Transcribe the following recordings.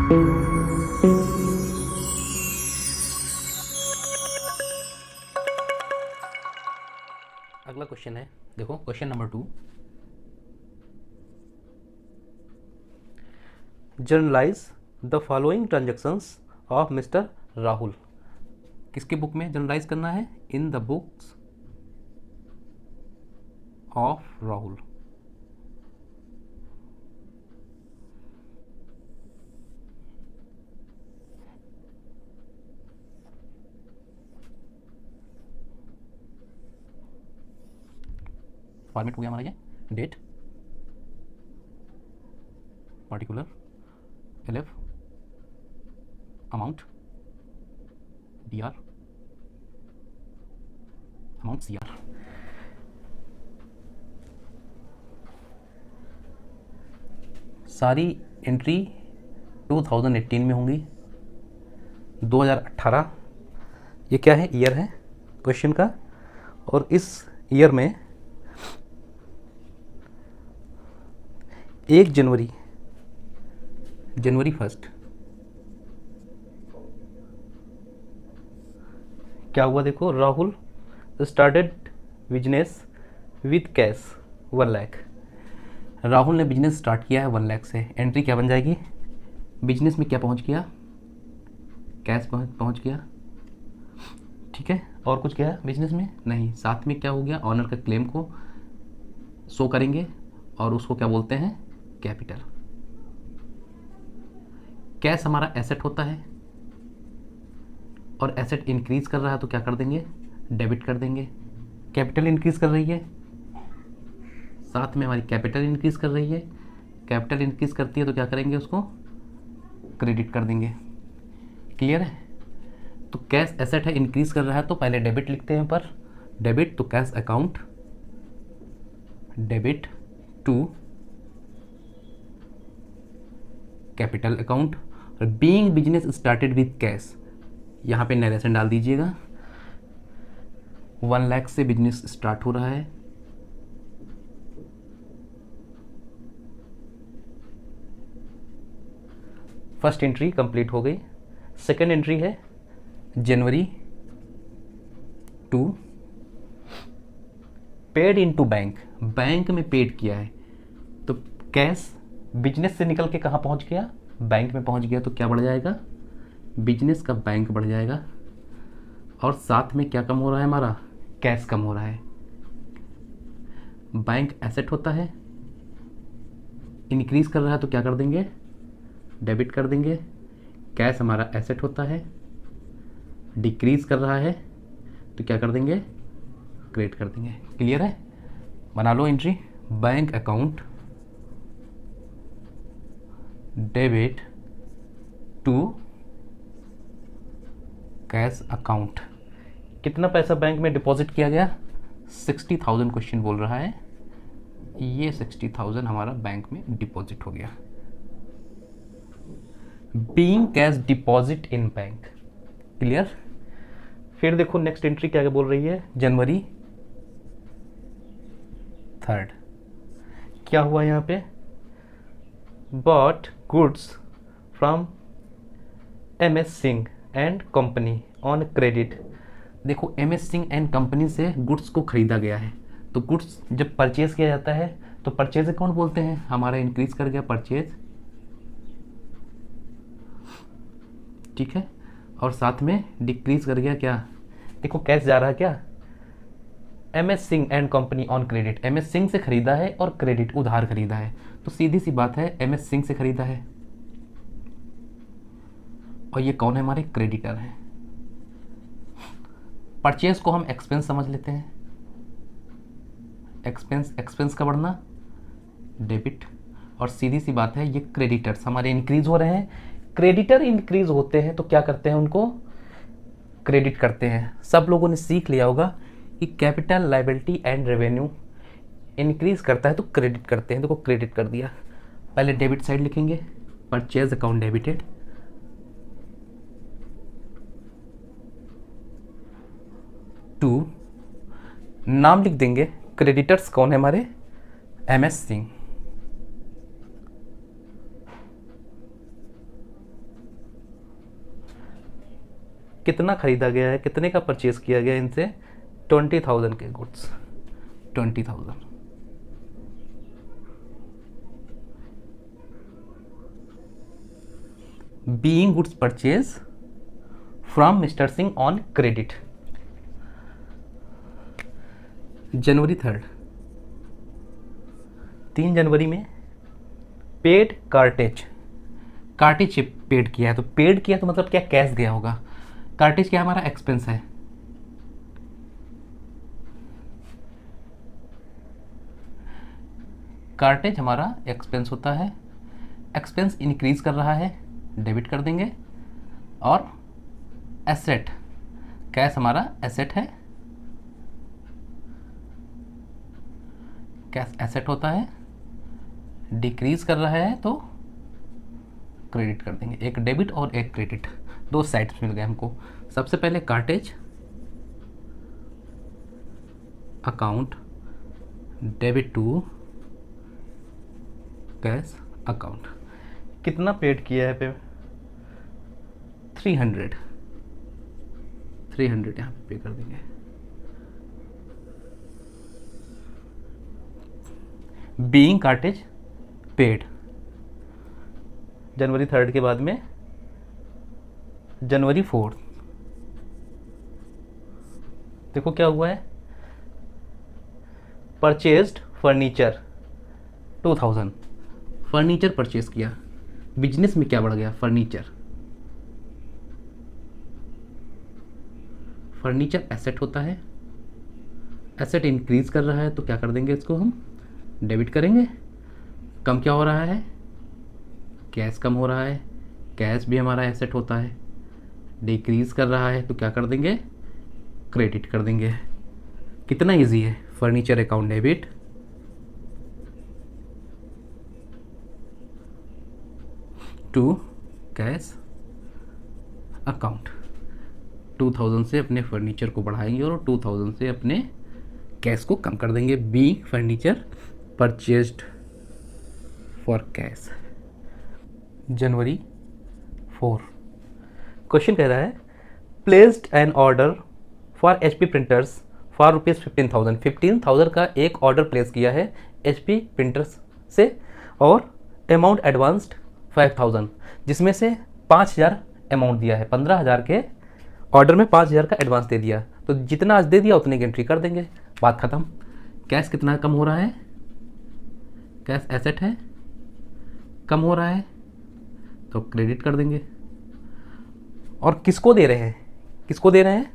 अगला क्वेश्चन है, देखो question number 2, journalize the following transactions of mister Rahul. किसके बुक में जर्नलाइज करना है? In the books of Rahul. Format हो गया हमारा ये, date, particular, LF, amount, DR, amount CR. सारी एंट्री 2018 में होंगी। 2018 ये क्या है? ईयर है क्वेश्चन का। और इस ईयर में 1 जनवरी 1 क्या हुआ? देखो, Rahul started business with cash 1 lakh. Rahul ने बिजनेस स्टार्ट किया है 1 लाख से। एंट्री क्या बन जाएगी? बिजनेस में क्या पहुंच गया? कैश पहुंच गया। ठीक है, और कुछ क्या है बिजनेस में? नहीं। साथ में क्या हो गया? ऑनर का क्लेम को शो करेंगे और उसको क्या बोलते हैं? कैपिटल। कैश हमारा एसेट होता है और एसेट इंक्रीज कर रहा है तो क्या कर देंगे? डेबिट कर देंगे। कैपिटल इंक्रीज कर रही है, साथ में हमारी कैपिटल इंक्रीज कर रही है। कैपिटल इंक्रीज करती है तो क्या करेंगे? उसको क्रेडिट कर देंगे। क्लियर है? तो कैश एसेट है, इंक्रीज कर रहा है तो पहले डेबिट लिखते हैं पर डेबिट, तो cash account, debit to capital account. और being business started with cash, यहाँ पे नरेशन डाल दीजिएगा। 1 लाख से बिजनेस स्टार्ट हो रहा है। फर्स्ट एंट्री कंप्लीट हो गई। सेकेंड एंट्री है जनवरी 2, पेड इनटू बैंक। बैंक में पेड किया है तो कैश बिजनेस से निकल के कहाँ पहुँच गया? बैंक में पहुँच गया। तो क्या बढ़ जाएगा? बिजनेस का बैंक बढ़ जाएगा। और साथ में क्या कम हो रहा है? हमारा कैश कम हो रहा है। बैंक एसेट होता है, इंक्रीज कर रहा है तो क्या कर देंगे? डेबिट कर देंगे। कैश हमारा एसेट होता है, डिक्रीज कर रहा है तो क्या कर देंगे? क्रेडिट कर देंगे। क्लियर है? बना लो entry. Bank account debit to cash account. कितना पैसा बैंक में डिपॉजिट किया गया? 60,000 क्वेश्चन बोल रहा है। ये 60,000 हमारा बैंक में डिपॉजिट हो गया। Being cash deposit in bank. Clear? फिर देखो नेक्स्ट एंट्री क्या बोल रही है? जनवरी 3 क्या हुआ यहाँ पे? Bought goods from MS Singh and company on credit. देखो, MS सिंह एंड कंपनी से गुड्स को खरीदा गया है। तो गुड्स जब परचेज किया जाता है तो परचेज अकाउंट बोलते हैं। हमारा इंक्रीज कर गया परचेज, ठीक है, और साथ में डिक्रीज कर गया क्या? देखो कैश जा रहा है क्या? MS Singh and company on credit. MS Singh से खरीदा है और क्रेडिट उधार खरीदा है, तो सीधी सी बात है MS सिंह से खरीदा है। और ये कौन है? हमारे क्रेडिटर हैं। परचेज को हम एक्सपेंस समझ लेते हैं। एक्सपेंस का बढ़ना डेबिट, और सीधी सी बात है ये क्रेडिटर्स हमारे इंक्रीज हो रहे हैं। क्रेडिटर इंक्रीज होते हैं तो क्या करते हैं? उनको क्रेडिट करते हैं। सब लोगों ने सीख लिया होगा कि capital, liability and revenue increase करता है तो क्रेडिट करते हैं। तो क्रेडिट कर दिया। पहले डेबिट साइड लिखेंगे, परचेज अकाउंट डेबिटेड, टू नाम लिख देंगे। क्रेडिटर्स कौन है हमारे? MS सिंह। कितना खरीदा गया है, कितने का परचेज किया गया इनसे, 20,000 के goods, 20,000। Being goods purchase from mister Singh on credit. January 3, 3 जनवरी में पेड कार्टेज, कार्टेज पेड किया है, तो पेड किया तो मतलब क्या, कैश गया होगा। कार्टेज क्या हमारा एक्सपेंस है, कार्टेज हमारा एक्सपेंस होता है, एक्सपेंस इंक्रीज कर रहा है, डेबिट कर देंगे। और एसेट, कैश हमारा एसेट है, कैश एसेट होता है, डिक्रीज कर रहा है तो क्रेडिट कर देंगे। एक डेबिट और एक क्रेडिट, दो साइड्स मिल गए हमको। सबसे पहले cartage account debit to cash account. कितना पेड किया है पे, 300 यहाँ पे कर देंगे। बीइंग कार्टेज पेड, जनवरी 3 के बाद में जनवरी 4, देखो क्या हुआ है, परचेज्ड फर्नीचर 2000, फर्नीचर परचेज किया। बिजनेस में क्या बढ़ गया, फर्नीचर, फर्नीचर एसेट होता है, एसेट इंक्रीज कर रहा है तो क्या कर देंगे, इसको हम डेबिट करेंगे। कम क्या हो रहा है, कैश कम हो रहा है, कैश भी हमारा एसेट होता है, डिक्रीज कर रहा है तो क्या कर देंगे, क्रेडिट कर देंगे। कितना इजी है, furniture account debit to cash account. 2000 से अपने फर्नीचर को बढ़ाएंगे और 2000 से अपने कैश को कम कर देंगे। B furniture purchased for cash. जनवरी 4, क्वेश्चन कह रहा है placed an order for HP printers for rupees 15,000, 15,000 का एक ऑर्डर प्लेस किया है HP प्रिंटर्स से, और अमाउंट एडवांस्ड 5,000, जिसमें से 5,000 अमाउंट दिया है। 15,000 के ऑर्डर में 5,000 का एडवांस दे दिया, तो जितना आज दे दिया उतने की एंट्री कर देंगे, बात खत्म। कैश कितना कम हो रहा है, कैश एसेट है, कम हो रहा है तो क्रेडिट कर देंगे। और किसको दे रहे हैं, किसको दे रहे हैं,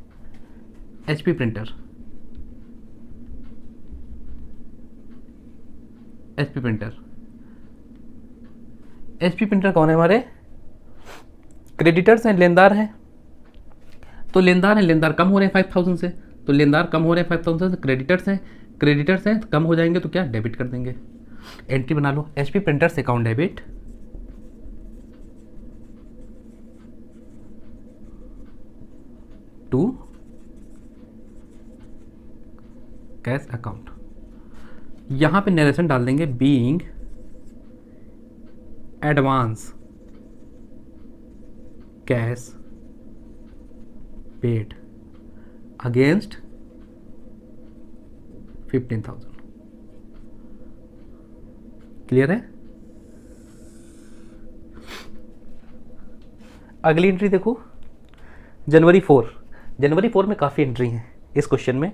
HP printer, HP printer. HP printer कौन है, हमारे क्रेडिटर्स हैं, लेनदार हैं। तो लेनदार हैं, लेनदार कम हो रहे हैं 5,000 से, तो लेनदार कम हो रहे हैं 5,000 से, क्रेडिटर्स हैं, क्रेडिटर्स हैं कम हो जाएंगे तो क्या, डेबिट कर देंगे। एंट्री बना लो, HP printers account debit to cash account. यहां पे नरेशन डाल देंगे, being advance cash paid against 15,000। Clear है। अगली एंट्री देखो, जनवरी 4, जनवरी 4 में काफ़ी एंट्री हैं इस क्वेश्चन में।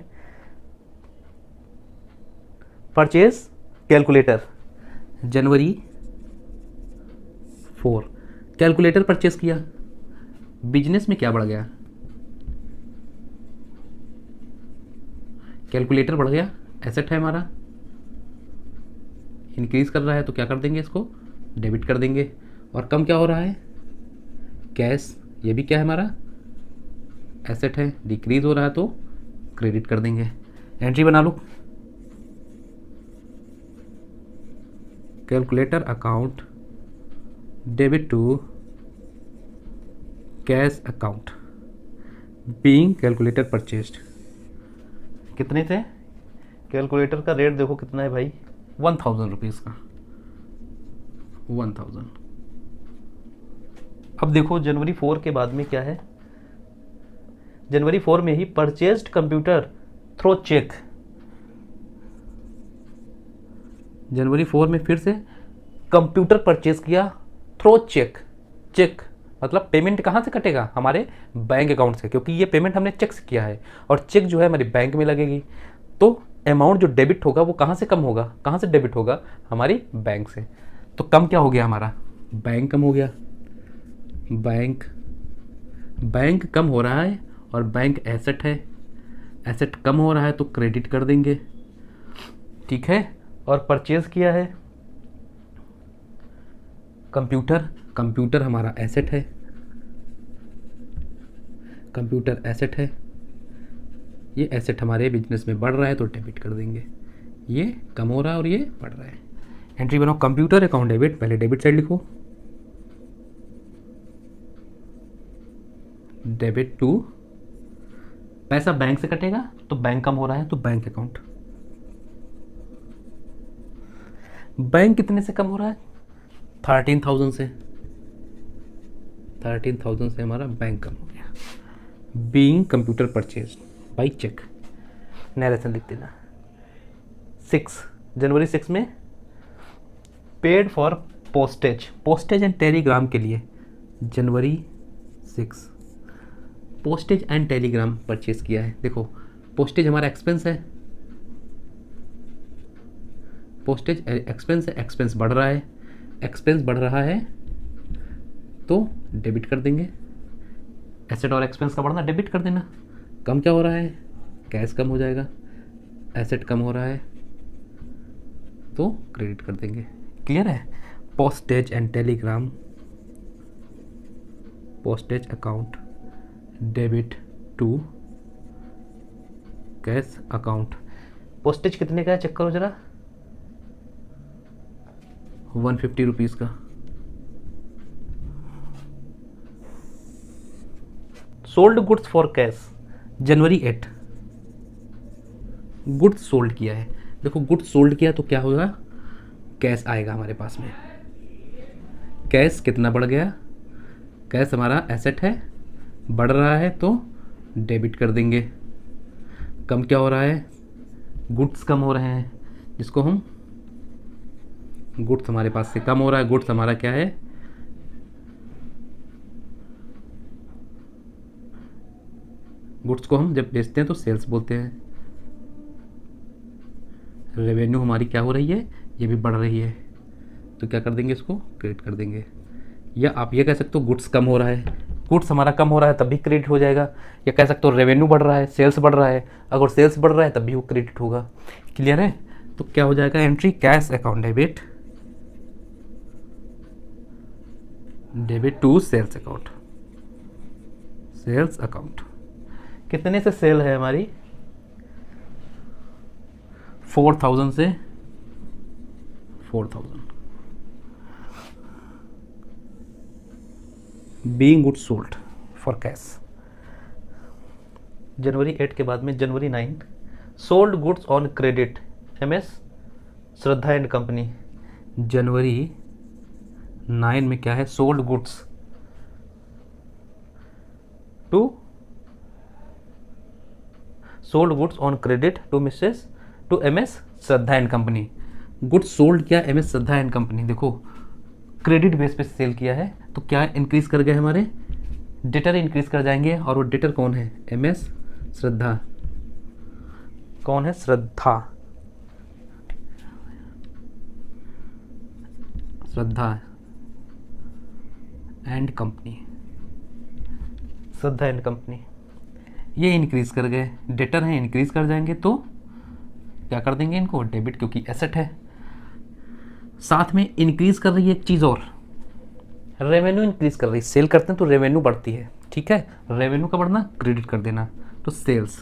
परचेज कैलकुलेटर, जनवरी 4 कैलकुलेटर परचेज किया। बिजनेस में क्या बढ़ गया, कैलकुलेटर बढ़ गया, एसेट है हमारा, इंक्रीज कर रहा है तो क्या कर देंगे, इसको डेबिट कर देंगे। और कम क्या हो रहा है, कैश, ये भी क्या है हमारा, एसेट है, डिक्रीज हो रहा है तो क्रेडिट कर देंगे। एंट्री बना लो, calculator account debit to cash account, being calculator purchased. कितने थे, कैलकुलेटर का रेट देखो कितना है भाई, 1,000 रुपीज़ का, 1,000। अब देखो जनवरी 4 के बाद में क्या है, जनवरी 4 में ही परचेज्ड कंप्यूटर थ्रो चेक। जनवरी 4 में फिर से कंप्यूटर परचेज किया थ्रो चेक। चेक मतलब पेमेंट कहाँ से कटेगा, हमारे बैंक अकाउंट से, क्योंकि ये पेमेंट हमने चेक से किया है और चेक जो है हमारी बैंक में लगेगी। तो अमाउंट जो डेबिट होगा वो कहाँ से कम होगा, कहाँ से डेबिट होगा, हमारी बैंक से। तो कम क्या हो गया हमारा, बैंक कम हो गया। बैंक कम हो रहा है और बैंक एसेट है, एसेट कम हो रहा है तो क्रेडिट कर देंगे, ठीक है। और परचेज किया है कंप्यूटर, कंप्यूटर हमारा एसेट है, कंप्यूटर एसेट है, ये एसेट हमारे बिजनेस में बढ़ रहा है तो डेबिट कर देंगे। ये कम हो रहा है और ये बढ़ रहा है। एंट्री बनाओ कंप्यूटर अकाउंट डेबिट, पहले डेबिट साइड लिखो, डेबिट टू, पैसा बैंक से कटेगा तो बैंक कम हो रहा है तो बैंक अकाउंट। बैंक कितने से कम हो रहा है, 13,000 से, 13,000 से हमारा बैंक कम हो गया। Being computer purchase by cheque, narration लिख देना। 6 जनवरी 6 में paid for postage, postage and telegram के लिए जनवरी 6 पोस्टेज एंड टेलीग्राम परचेज किया है। देखो पोस्टेज हमारा एक्सपेंस है, पोस्टेज एक्सपेंस है, एक्सपेंस बढ़ रहा है, एक्सपेंस बढ़ रहा है तो डेबिट कर देंगे। एसेट और एक्सपेंस का बढ़ना डेबिट कर देना। कम क्या हो रहा है, कैश कम हो जाएगा, एसेट कम हो रहा है तो क्रेडिट कर देंगे। क्लियर है। Postage and telegram, postage account debit to cash account. Postage कितने का है चेक करो जरा, 150 रुपीज़ का। Sold goods for cash January 8, goods sold किया है। देखो गुड्स सोल्ड किया तो क्या होगा, कैश आएगा हमारे पास में। कैश कितना बढ़ गया, कैश हमारा एसेट है, बढ़ रहा है तो डेबिट कर देंगे। कम क्या हो रहा है, गुड्स कम हो रहे हैं, जिसको हम गुड्स हमारे पास से कम हो रहा है। गुड्स हमारा क्या है, गुड्स को हम जब बेचते हैं तो सेल्स बोलते हैं। रेवेन्यू हमारी क्या हो रही है, ये भी बढ़ रही है तो क्या कर देंगे, इसको क्रेडिट कर देंगे। या आप ये कह सकते हो गुड्स कम हो रहा है, गुड्स हमारा कम हो रहा है तब भी क्रेडिट हो जाएगा। या कह सकते हो रेवेन्यू बढ़ रहा है, सेल्स बढ़ रहा है, अगर सेल्स बढ़ रहा है तब भी वो क्रेडिट होगा। क्लियर है। तो क्या हो जाएगा entry, cash account debit, debit to sales account, sales account. कितने से सेल है हमारी, 4,000 से 4,000। Being goods sold for cash जनवरी 8 के बाद में January 9 sold goods on credit MS Shraddha and company. जनवरी 9 में क्या है, sold goods to sold goods on credit to MS Shraddha and company. Goods sold किया MS श्रद्धा एंड कंपनी। देखो क्रेडिट बेस पे सेल किया है तो क्या इंक्रीज कर गए हमारे, डेटर इंक्रीज कर जाएंगे। और वो डेटर कौन है, MS श्रद्धा। कौन है, Shraddha, Shraddha and company, Shraddha and company. ये इंक्रीज कर गए, डेटर हैं इंक्रीज कर जाएंगे तो क्या कर देंगे इनको, डेबिट, क्योंकि एसेट है। साथ में इंक्रीज कर रही है एक चीज़ और, रेवेन्यू इंक्रीज कर रही है। सेल करते हैं तो रेवेन्यू बढ़ती है, ठीक है। रेवेन्यू का बढ़ना क्रेडिट कर देना, तो सेल्स,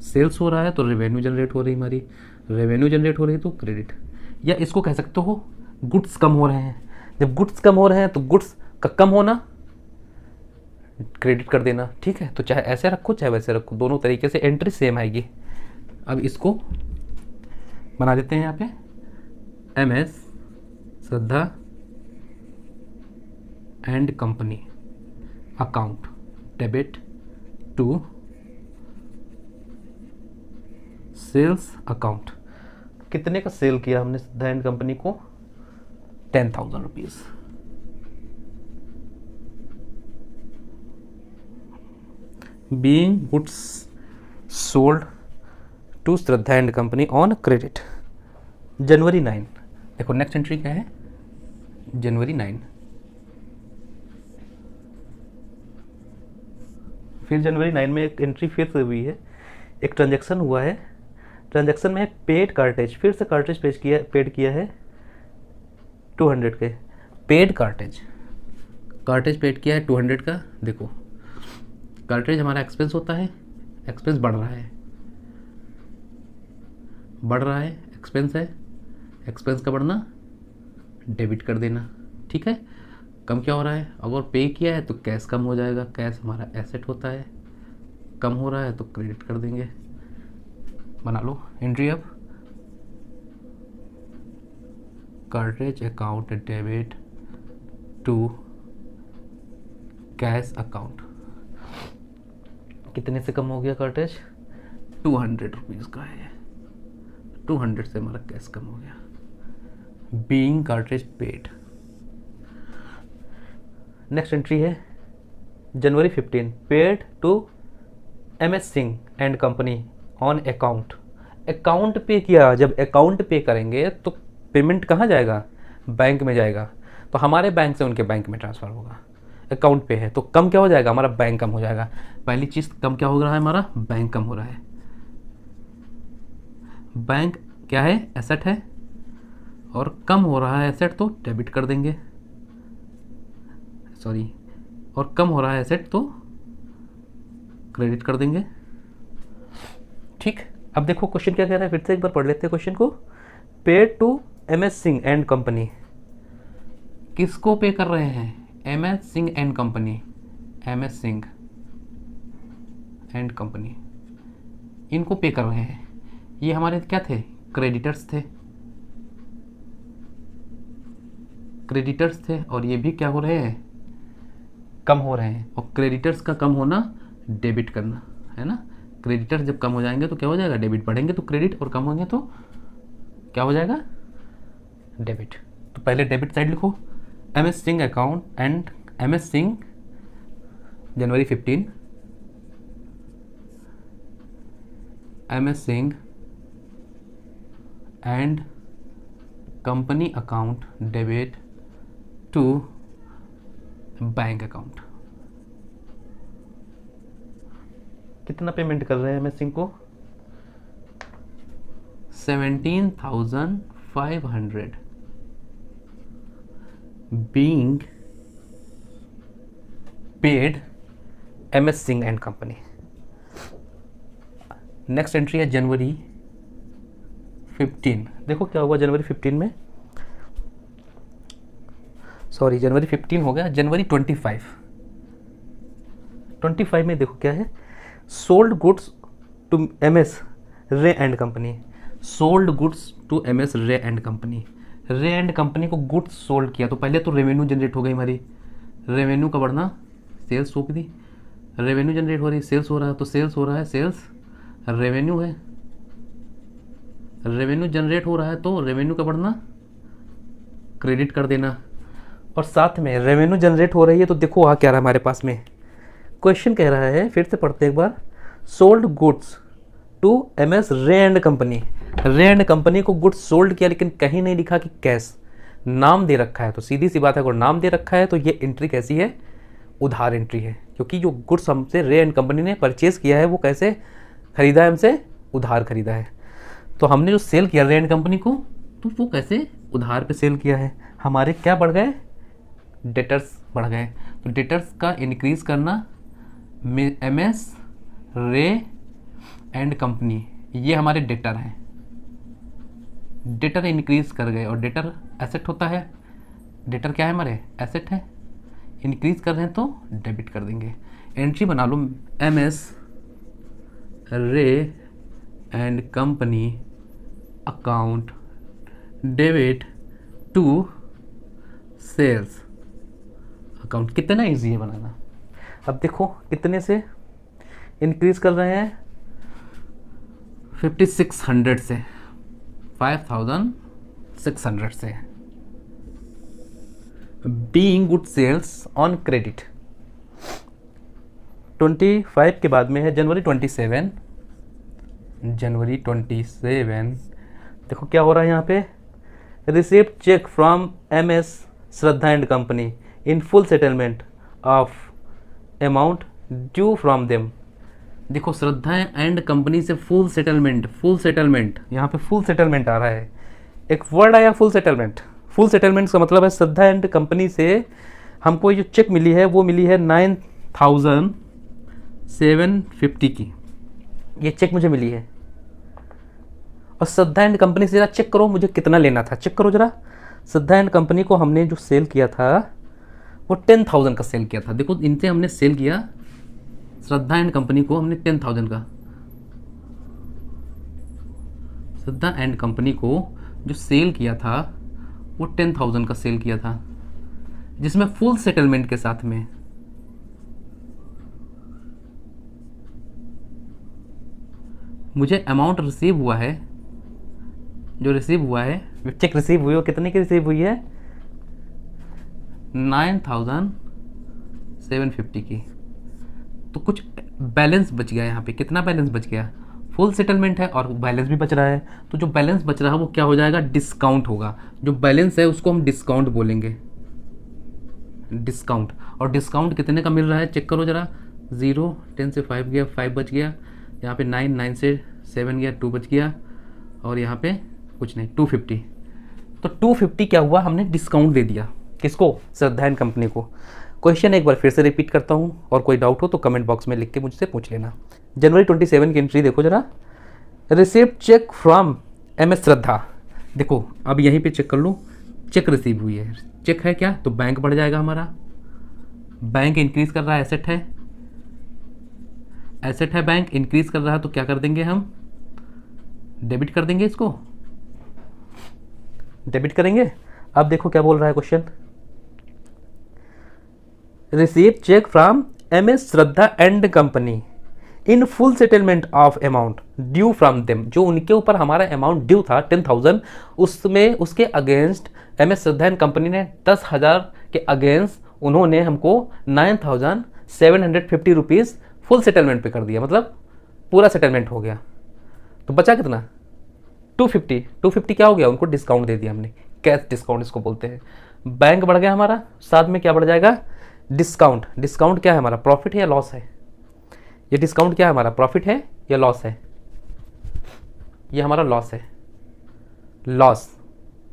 सेल्स हो रहा है तो रेवेन्यू जनरेट हो रही हमारी, रेवेन्यू जनरेट हो रही है तो क्रेडिट। या इसको कह सकते हो गुड्स कम हो रहे हैं। जब गुड्स कम हो रहे हैं तो गुड्स का कम होना क्रेडिट कर देना, ठीक है। तो चाहे ऐसे रखो चाहे वैसे रखो, दोनों तरीके से एंट्री सेम आएगी। अब इसको बना देते हैं यहाँ पे, MS Shraddha and company account debit to sales account. कितने का सेल किया हमने सिद्धा एंड कंपनी को? 10,000 rupees. Being goods sold to Shraddha and company on credit January 9। देखो नेक्स्ट एंट्री क्या है? जनवरी 9। फिर जनवरी 9 में एक एंट्री फिर से हुई है, एक ट्रांजैक्शन हुआ है। ट्रांजैक्शन में पेड कार्टेज, फिर से कार्टेज पेड किया है 200 के। पेड कार्टेज पेड किया है 200 का। देखो कार्टेज हमारा एक्सपेंस होता है, एक्सपेंस बढ़ रहा है, एक्सपेंस है, एक्सपेंस का बढ़ना डेबिट कर देना। ठीक है, कम क्या हो रहा है? अगर पे किया है तो कैश कम हो जाएगा, कैश हमारा एसेट होता है, कम हो रहा है तो क्रेडिट कर देंगे। बना लो एंट्री अब, cartage account debit to cash account. कितने से कम हो गया कार्टेज? 200 रुपीज़ का है, 200 से हमारा कैश कम हो गया। Being cartage paid. Next entry है January 15, paid to MS Singh and company on account. Account pay किया, जब अकाउंट पे करेंगे तो पेमेंट कहाँ जाएगा? बैंक में जाएगा, तो हमारे बैंक से उनके बैंक में ट्रांसफ़र होगा। अकाउंट पे है तो कम क्या हो जाएगा? हमारा बैंक कम हो जाएगा। पहली चीज़ कम क्या हो रहा है? हमारा बैंक कम हो रहा है। बैंक क्या है? एसेट है, और कम हो रहा है एसेट तो डेबिट कर देंगे, सॉरी, और कम हो रहा है एसेट तो क्रेडिट कर देंगे। ठीक, अब देखो क्वेश्चन क्या कह रहा है, फिर से एक बार पढ़ लेते हैं क्वेश्चन को। Paid to MS Singh and company, किसको पे कर रहे हैं? MS Singh and company, MS Singh and company, इनको पे कर रहे हैं। ये हमारे क्या थे? क्रेडिटर्स थे, और ये भी क्या हो रहे हैं? कम हो रहे हैं। और क्रेडिटर्स का कम होना डेबिट करना है ना। क्रेडिटर्स जब कम हो जाएंगे तो क्या हो जाएगा? डेबिट। बढ़ेंगे तो क्रेडिट, और कम होंगे तो क्या हो जाएगा? डेबिट। तो पहले डेबिट साइड लिखो, MS Singh account and MS Singh January 15, MS Singh and company account debit to bank account. कितना पेमेंट कर रहे हैं MS सिंह को? 17,500 being paid MS Singh and company. Next entry है जनवरी 15। देखो क्या हुआ जनवरी 15 में, सॉरी जनवरी 15 हो गया, जनवरी 25 में देखो क्या है? Sold goods to MS Ray and company. Sold goods to MS Ray and company. Ray and company को गुड्स सोल्ड किया, तो पहले तो रेवेन्यू जनरेट हो गई हमारी, रेवेन्यू का बढ़ना, सेल्स हो गई, रेवेन्यू जनरेट हो रही, सेल्स हो रहा है, तो सेल्स हो रहा है, सेल्स रेवेन्यू है, रेवेन्यू जनरेट हो रहा है तो रेवेन्यू का बढ़ना क्रेडिट कर देना। और साथ में रेवेन्यू जनरेट हो रही है तो देखो आ क्या रहा है हमारे पास में, क्वेश्चन कह रहा है, फिर से पढ़ते एक बार। Sold goods to MS Ray and company. Ray and company को गुड्स सोल्ड किया, लेकिन कहीं नहीं लिखा कि कैश, नाम दे रखा है। तो सीधी सी बात है, अगर नाम दे रखा है तो ये एंट्री कैसी है? उधार एंट्री है, क्योंकि जो गुड्स हमसे रे एंड कंपनी ने परचेज किया है वो कैसे खरीदा है? हमसे उधार खरीदा है। तो हमने जो सेल किया रे एंड कंपनी को, तो वो कैसे? उधार पे सेल किया है। हमारे क्या बढ़ गए? डेटर्स बढ़ गए। तो डेटर्स का इंक्रीज करना, MS रे एंड कंपनी, ये हमारे डेटर हैं, डेटर इंक्रीज कर गए। और डेटर एसेट होता है, डेटर क्या है? हमारे एसेट है, इंक्रीज कर रहे हैं तो डेबिट कर देंगे। एंट्री बना लो, MS Ray and company account debit to sales account. कितना इजी है बनाना। अब देखो कितने से इंक्रीज कर रहे हैं, 5600 से, 5600 से। Being good sales on credit 25 के बाद में है जनवरी 27। जनवरी 27 देखो क्या हो रहा है यहाँ पे, received cheque from MS Shraddha and company in full settlement of amount due from them. देखो श्रद्धा एंड कंपनी से फुल सेटलमेंट यहाँ पे फुल सेटलमेंट आ रहा है, एक वर्ड आया फुल सेटलमेंट। फुल सेटलमेंट का मतलब है श्रद्धा एंड कंपनी से हमको जो चेक मिली है वो मिली है 9750 की, ये चेक मुझे मिली है। और श्रद्धा एंड कंपनी से जरा चेक करो मुझे कितना लेना था, चेक करो जरा। श्रद्धा एंड कंपनी को हमने जो सेल किया था वो 10,000 का सेल किया था। देखो इनसे हमने सेल किया, श्रद्धा एंड कंपनी को हमने 10,000 का, श्रद्धा एंड कंपनी को जो सेल किया था वो 10,000 का सेल किया था, जिसमें फुल सेटलमेंट के साथ में मुझे अमाउंट रिसीव हुआ है, जो रिसीव हुआ है, चेक रिसीव हुई, वो कितने की रिसीव हुई है, 9750 की। तो कुछ बैलेंस बच गया यहाँ पे, कितना बैलेंस बच गया, फुल सेटलमेंट है और बैलेंस भी बच रहा है। तो जो बैलेंस बच रहा है वो क्या हो जाएगा, डिस्काउंट होगा। जो बैलेंस है उसको हम डिस्काउंट बोलेंगे, डिस्काउंट। और डिस्काउंट कितने का मिल रहा है, चेक करो जरा। 0, 10 से 5 गया, 5 बच गया, यहाँ पे 9, 9 से 7 गया, 2 बच गया, और यहाँ पे कुछ नहीं, 250। तो 250 क्या हुआ, हमने डिस्काउंट दे दिया किसको, श्रद्धा एंड कंपनी को। क्वेश्चन एक बार फिर से रिपीट करता हूँ, और कोई डाउट हो तो कमेंट बॉक्स में लिख के मुझसे पूछ लेना। जनवरी 27 की एंट्री देखो जरा, रिसीव्ड चेक फ्रॉम MS श्रद्धा। देखो अब यहीं पे चेक कर लो, चेक रिसीव हुई है, चेक है क्या, तो बैंक बढ़ जाएगा हमारा, बैंक इंक्रीज कर रहा है, एसेट है, एसेट है, बैंक इंक्रीज कर रहा है, तो क्या कर देंगे हम, डेबिट कर देंगे, इसको डेबिट करेंगे। अब देखो क्या बोल रहा है question, receive cheque from MS Shraddha and company in full settlement of amount due from them. जो उनके ऊपर हमारा अमाउंट ड्यू था 10,000, उसमें उसके against MS Shraddha and company ने 10,000 के अगेंस्ट उन्होंने हमको 9,750 रुपीज़ फुल सेटलमेंट पे कर दिया, मतलब पूरा सेटलमेंट हो गया। तो बचा कितना, 250। 250 क्या हो गया, उनको डिस्काउंट दे दिया हमने, कैश डिस्काउंट इसको बोलते हैं। बैंक बढ़ गया हमारा, साथ में क्या बढ़ जाएगा, डिस्काउंट। डिस्काउंट क्या है हमारा, प्रॉफिट है या लॉस है, ये डिस्काउंट क्या है हमारा, प्रॉफिट है या लॉस है, ये हमारा लॉस है, लॉस।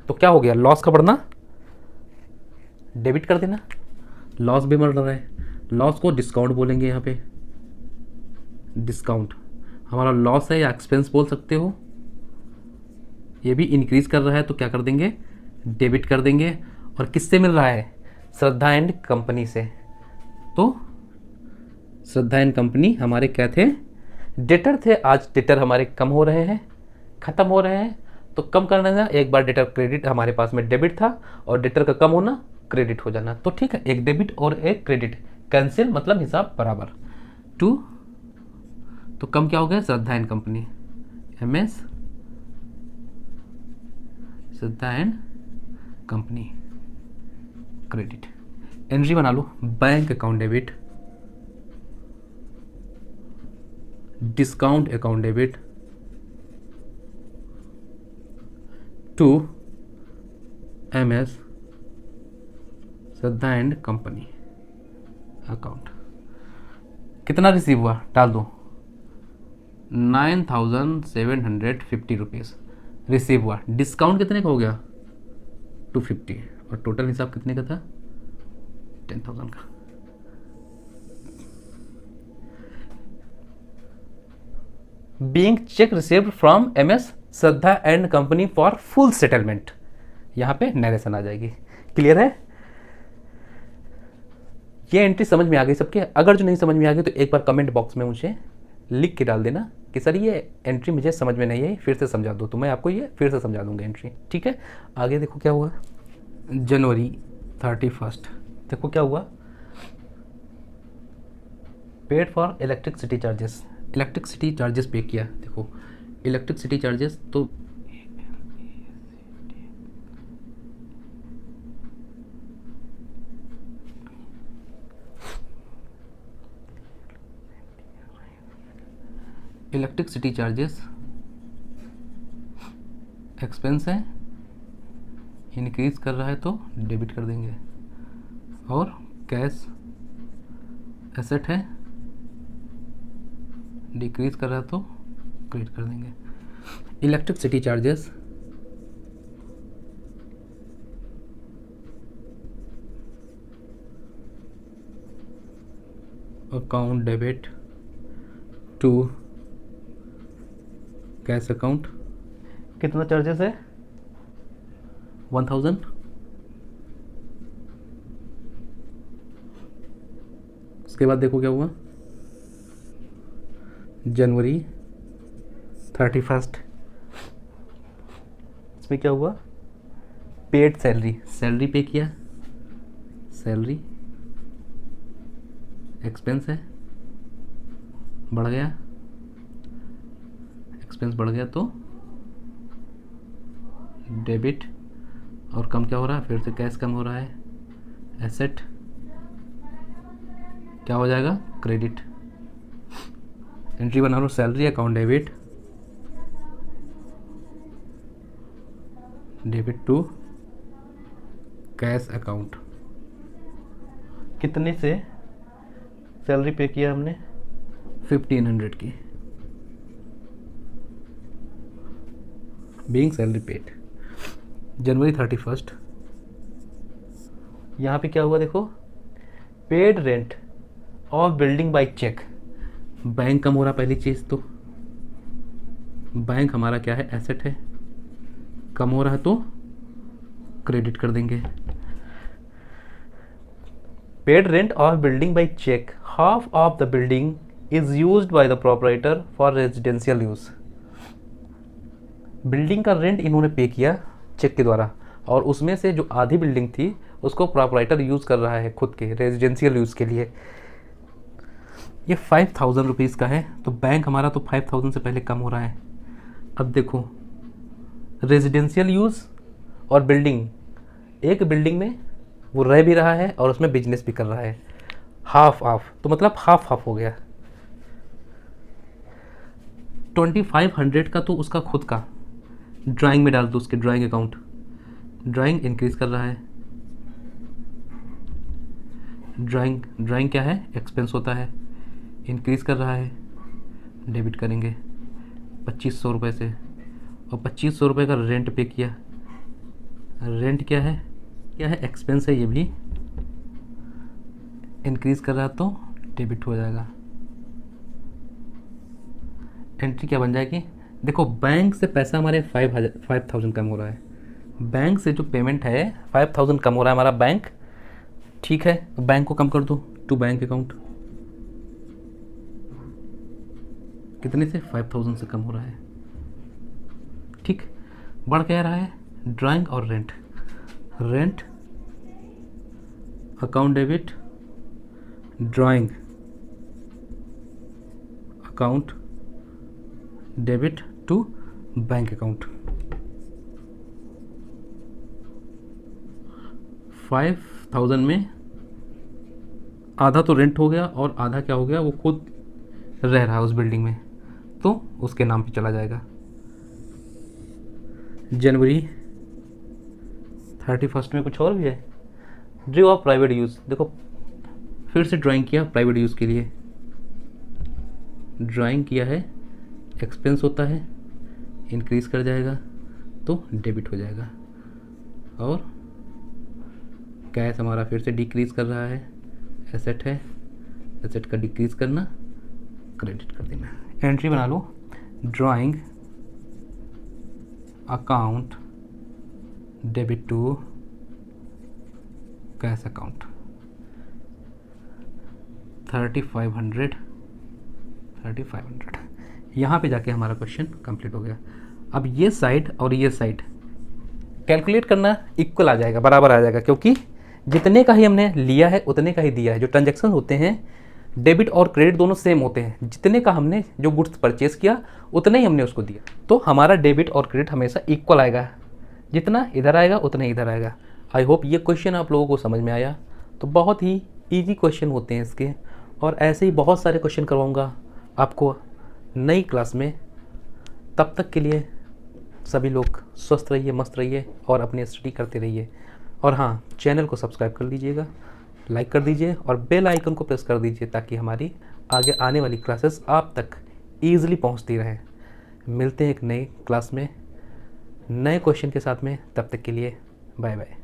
तो क्या हो गया, लॉस का बढ़ना, डेबिट कर देना, लॉस भी बढ़ रहा है, लॉस को डिस्काउंट बोलेंगे यहाँ पे, डिस्काउंट हमारा लॉस है या एक्सपेंस बोल सकते हो। ये भी इंक्रीज कर रहा है तो क्या कर देंगे, डेबिट कर देंगे। और किससे मिल रहा है, श्रद्धा एंड कंपनी से। तो श्रद्धा एंड कंपनी हमारे क्या थे, डेटर थे। आज डेटर हमारे कम हो रहे हैं, ख़त्म हो रहे हैं, तो कम करना था, एक बार डेटर क्रेडिट हमारे पास में डेबिट था, और डेटर का कम होना क्रेडिट हो जाना। तो ठीक है, एक डेबिट और एक क्रेडिट कैंसिल, मतलब हिसाब बराबर 2। तो कम क्या हो गया, Shraddha and company, MS Shraddha and company credit. Entry बना लो, bank account debit, discount account debit to MS Shraddha and company account. कितना रिसीव हुआ, डाल दो, 9,750 रुपीज़ रिसीव हुआ। डिस्काउंट कितने का हो गया, 250, और टोटल हिसाब कितने का था, 10,000 का। Being check received from MS Shraddha and company for full settlement, यहाँ पे नरेशन आ जाएगी। क्लियर है, ये एंट्री समझ में आ गई सबके। अगर जो नहीं समझ में आ गई तो एक बार कमेंट बॉक्स में मुझे लिख के डाल देना कि सर ये एंट्री मुझे समझ में नहीं आई, फिर से समझा दो, तो मैं आपको ये फिर से समझा दूंगा एंट्री। ठीक है, आगे देखो क्या हुआ, जनवरी 31 देखो क्या हुआ, paid for electricity charges, electricity charges पे किया। देखो इलेक्ट्रिसिटी चार्जेस तो इलेक्ट्रिसिटी चार्जेस एक्सपेंस है, इंक्रीज कर रहा है तो डेबिट कर देंगे, और कैश एसेट है, डिक्रीज कर रहा है तो क्रेडिट कर देंगे। Electricity charges account debit to cash account, कितना चार्जेस है 1000। उसके बाद देखो क्या हुआ, जनवरी 31, इसमें क्या हुआ, पेड सैलरी, सैलरी पे किया, सैलरी एक्सपेंस है, बढ़ गया, एक्सपेंस बढ़ गया तो डेबिट, और कम क्या हो रहा है, फिर से कैश कम हो रहा है, एसेट क्या हो जाएगा, क्रेडिट। एंट्री बना लो, salary account debit, debit to cash account. कितने से सैलरी पे किया हमने, 1500 की, बीइंग सैलरी पेड जनवरी 31। यहाँ पे क्या हुआ देखो, paid rent of building by cheque, bank कम हो रहा, पहली चीज़ तो बैंक हमारा क्या है, एसेट है, कम हो रहा है तो क्रेडिट कर देंगे। Paid rent of building by cheque, half of the building is used by the proprietor for residential use. Building का रेंट इन्होंने पे किया चेक के द्वारा, और उसमें से जो आधी बिल्डिंग थी उसको प्रोपराइटर यूज़ कर रहा है खुद के रेजिडेंशियल यूज़ के लिए। ये 5000 रुपीज़ का है, तो बैंक हमारा तो 5000 से पहले कम हो रहा है। अब देखो रेजिडेंशियल यूज़ और बिल्डिंग, एक बिल्डिंग में वो रह भी रहा है और उसमें बिजनेस भी कर रहा है, हाफ ऑफ, तो मतलब हाफ हाफ हो गया। 2500 का तो उसका खुद का, ड्राइंग में डाल दो उसके ड्राइंग अकाउंट, ड्राइंग इंक्रीज कर रहा है, ड्राइंग क्या है, एक्सपेंस होता है, इंक्रीज कर रहा है, डेबिट करेंगे 2500 रुपये से, और 2500 रुपये का रेंट पे किया, रेंट क्या है, एक्सपेंस है, ये भी इंक्रीज कर रहा है तो डेबिट हो जाएगा। एंट्री क्या बन जाएगी, देखो बैंक से पैसा हमारे 5000 कम हो रहा है, बैंक से जो पेमेंट है 5000 कम हो रहा है हमारा बैंक, ठीक है, बैंक को कम कर दो टू बैंक अकाउंट, कितने से, 5000 से कम हो रहा है, ठीक। बढ़ क्या रहा है, ड्राइंग और rent, rent account debit, drawing account debit to bank account. 5000 में आधा तो रेंट हो गया और आधा क्या हो गया, वो खुद रह रहा है उस बिल्डिंग में, तो उसके नाम पे चला जाएगा। जनवरी 31 में कुछ और भी है, ड्रू ऑफ प्राइवेट यूज़, देखो फिर से ड्राइंग किया प्राइवेट यूज़ के लिए, ड्राइंग किया है, एक्सपेंस होता है, इंक्रीज कर जाएगा तो डेबिट हो जाएगा, और कैश हमारा फिर से डिक्रीज कर रहा है, एसेट है, एसेट का डिक्रीज करना, क्रेडिट कर देना। एंट्री बना लो, drawing account debit to cash account 3500, यहाँ पे जाके हमारा क्वेश्चन कंप्लीट हो गया। अब ये साइड और ये साइड कैलकुलेट करना इक्वल आ जाएगा, बराबर आ जाएगा, क्योंकि जितने का ही हमने लिया है उतने का ही दिया है। जो ट्रांजैक्शन होते हैं डेबिट और क्रेडिट दोनों सेम होते हैं, जितने का हमने जो गुड्स परचेस किया उतने ही हमने उसको दिया, तो हमारा डेबिट और क्रेडिट हमेशा इक्वल आएगा, जितना इधर आएगा उतना ही इधर आएगा। आई होप ये क्वेश्चन आप लोगों को समझ में आया। तो बहुत ही ईजी क्वेश्चन होते हैं इसके, और ऐसे ही बहुत सारे क्वेश्चन करवाऊँगा आपको नई क्लास में। तब तक के लिए सभी लोग स्वस्थ रहिए, मस्त रहिए और अपनी स्टडी करते रहिए। और हाँ, चैनल को सब्सक्राइब कर लीजिएगा, लाइक कर दीजिए और बेल आइकन को प्रेस कर दीजिए, ताकि हमारी आगे आने वाली क्लासेस आप तक ईजिली पहुंचती रहें। मिलते हैं एक नई क्लास में नए क्वेश्चन के साथ में, तब तक के लिए बाय बाय।